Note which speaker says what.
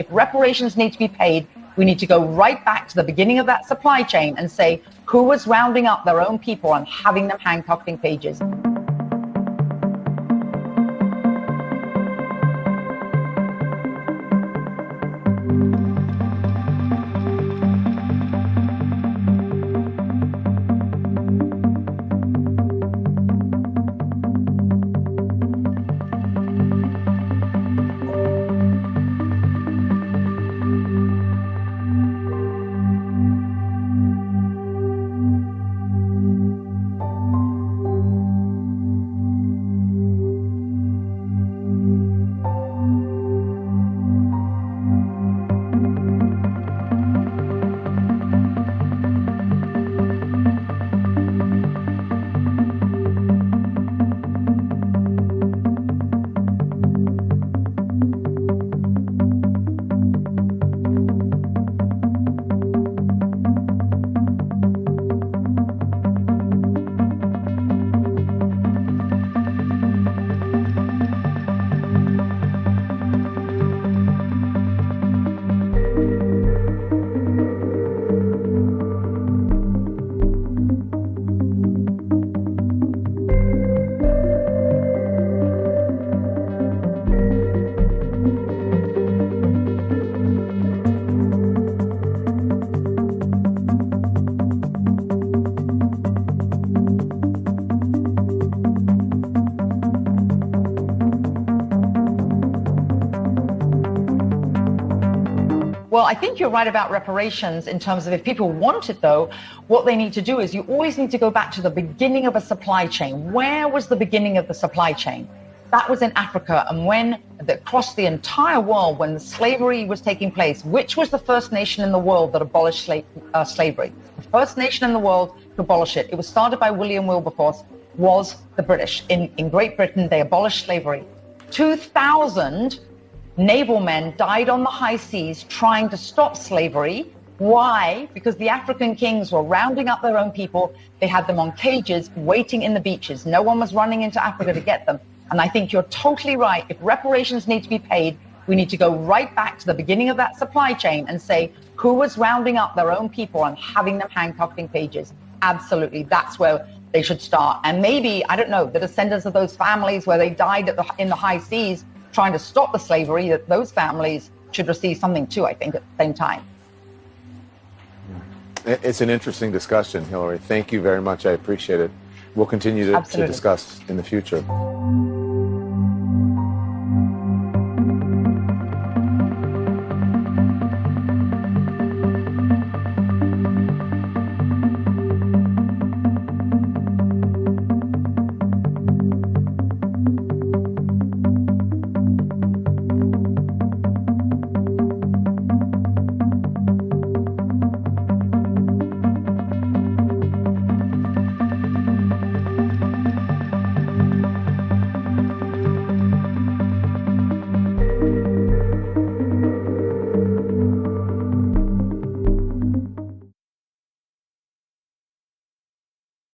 Speaker 1: If reparations need to be paid, we need to go right back to the beginning of that supply chain and say who was rounding up their own people and having them handcuffed in cages. Well, I think you're right about reparations in terms of if people want it, though, what they need to do is you always need to go back to the beginning of a supply chain. Where was the beginning of the supply chain? That was in Africa. And when across the entire world, when the slavery was taking place, which was the first nation in the world that abolished slavery? The first nation in the world to abolish it. It was started by William Wilberforce, was the British. In Great Britain, they abolished slavery. 2,000 naval men died on the high seas trying to stop slavery. Why? Because the African kings were rounding up their own people. They had them on cages waiting in the beaches. No one was running into Africa to get them. And I think you're totally right. If reparations need to be paid, we need to go right back to the beginning of that supply chain and say who was rounding up their own people and having them handcuffed in cages. Absolutely. That's where they should start. And maybe, I don't know, the descendants of those families where they died in the high seas trying to stop the slavery, that those families should receive something too, I think, at the same time.
Speaker 2: It's an interesting discussion, Hillary. Thank you very much. I appreciate it. We'll continue to discuss in the future.